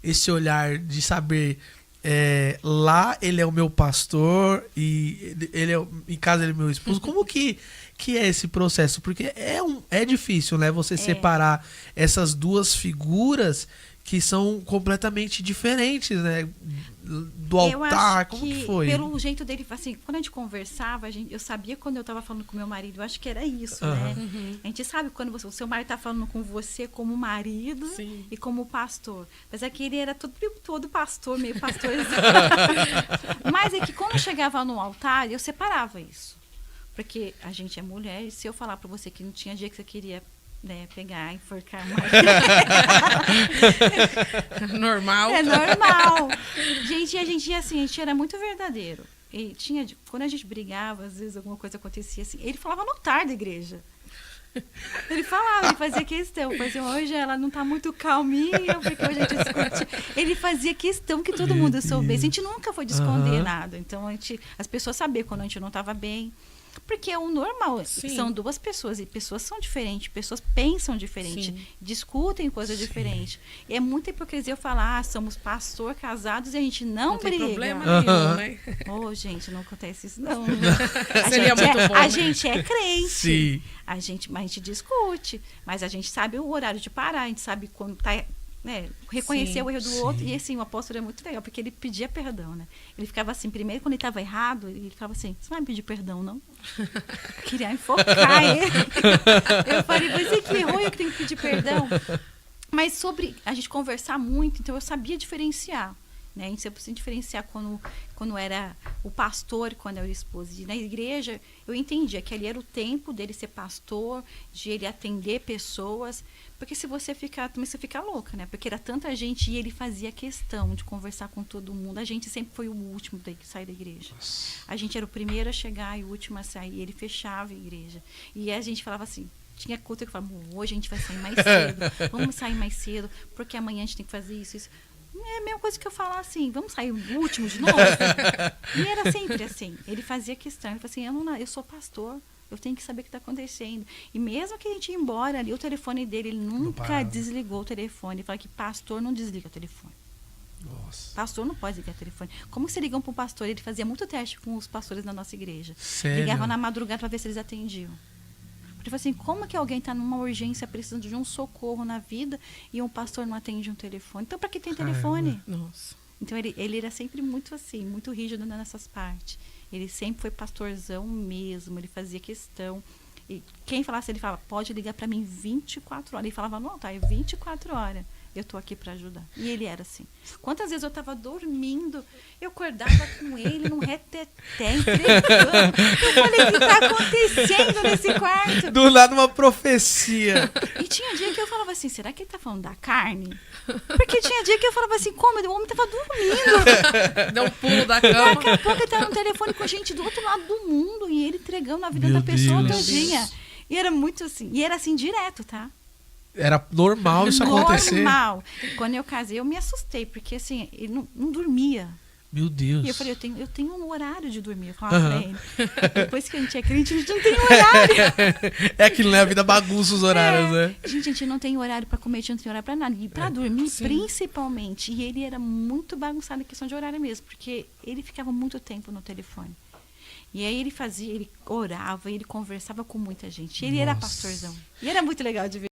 esse olhar de saber, lá ele é o meu pastor e ele em casa ele é meu esposo. Como que é esse processo? Porque é difícil, né? Você separar essas duas figuras que são completamente diferentes, né? Do altar, como que foi? Pelo jeito dele, assim, quando a gente conversava, eu sabia quando eu estava falando com meu marido, eu acho que era isso, né? A gente sabe quando o seu marido está falando com você como marido e como pastor. Mas é que ele era todo pastor, meio pastorzão. Mas é que quando chegava no altar, eu separava isso. Porque a gente é mulher, e se eu falar para você que não tinha dia que você queria, né, pegar, enforcar mais. Normal. É normal. Gente, a gente era muito verdadeiro. E quando a gente brigava, às vezes alguma coisa acontecia assim, ele falava no altar da igreja. Ele falava, ele fazia questão. Fazia, hoje ela não tá muito calminha, porque hoje a gente discute. Ele fazia questão que todo mundo soubesse. A gente nunca foi de esconder nada. Então, as pessoas sabiam quando a gente não estava bem. Porque é o normal. São duas pessoas. E pessoas são diferentes. Pessoas pensam diferente. Discutem coisas diferentes. E é muita hipocrisia eu falar, somos pastor, casados, e a gente não briga. Não tem problema nenhum, né? Gente, não acontece isso, não. Seria muito bom, a né? gente é crente. Sim. A gente discute. Mas a gente sabe o horário de parar. A gente sabe quando tá... Né, reconhecer o erro do outro. E assim, o apóstolo é muito legal, porque ele pedia perdão, né? Ele ficava assim, primeiro quando ele estava errado, ele ficava assim, você vai me pedir perdão, não? Eu queria enfocar ele. Eu falei, você que errou, eu que tenho que pedir perdão. Mas sobre a gente conversar muito, então eu sabia diferenciar. Né? A gente sempre precisa diferenciar quando era o pastor, quando era o esposo. E na igreja, eu entendia que ali era o tempo dele ser pastor, de ele atender pessoas. Porque se você ficar, também você fica louca, né? Porque era tanta gente e ele fazia questão de conversar com todo mundo. A gente sempre foi o último que sair da igreja. Nossa. A gente era o primeiro a chegar e o último a sair. Ele fechava a igreja. E a gente falava assim, tinha culto que falava, hoje a gente vai sair mais cedo. Vamos sair mais cedo, porque amanhã a gente tem que fazer isso. É a mesma coisa que eu falar assim, vamos sair o último de novo? E era sempre assim. Ele fazia questão, ele falava assim, eu sou pastor. Eu tenho que saber o que está acontecendo. E mesmo que a gente ia embora ali, o telefone dele, ele nunca desligou o telefone. Ele fala que pastor não desliga o telefone. Nossa. Pastor não pode ligar o telefone. Como que você liga para um pastor? Ele fazia muito teste com os pastores da nossa igreja. Sério? Ligava na madrugada para ver se eles atendiam. Ele falou assim, como que alguém está numa urgência, precisando de um socorro na vida e um pastor não atende um telefone? Então, para que tem telefone? Nossa. Então, ele era sempre muito assim, muito rígido nessas partes. Ele sempre foi pastorzão mesmo, ele fazia questão. E quem falasse, ele falava, pode ligar para mim 24 horas. Ele falava no altar, 24 horas. Eu tô aqui para ajudar. E ele era assim. Quantas vezes eu estava dormindo, eu acordava com ele num reteté, entregando. Eu falei, o que está acontecendo nesse quarto? Do nada uma profecia. E tinha dia que eu falava assim, será que ele está falando da carne? Porque tinha dia que eu falava assim, como? O homem estava dormindo. Deu um pulo da cama. Daqui a pouco ele estava no telefone com gente do outro lado do mundo e ele entregando a vida Meu da pessoa Deus. todinha. E era muito assim. E era assim direto, tá? Era normal isso acontecer? Normal. Quando eu casei, eu me assustei, porque assim, ele não dormia. Meu Deus. E eu falei, eu tenho um horário de dormir. Eu falava pra ele. Depois que a gente é crente, a gente não tem horário. É aquilo, né? A vida bagunça os horários, né? Gente, a gente não tem horário pra comer, a gente não tem horário pra nada. E pra dormir, principalmente. E ele era muito bagunçado em questão de horário mesmo, porque ele ficava muito tempo no telefone. E aí ele orava, ele conversava com muita gente. Ele era pastorzão. E era muito legal de ver.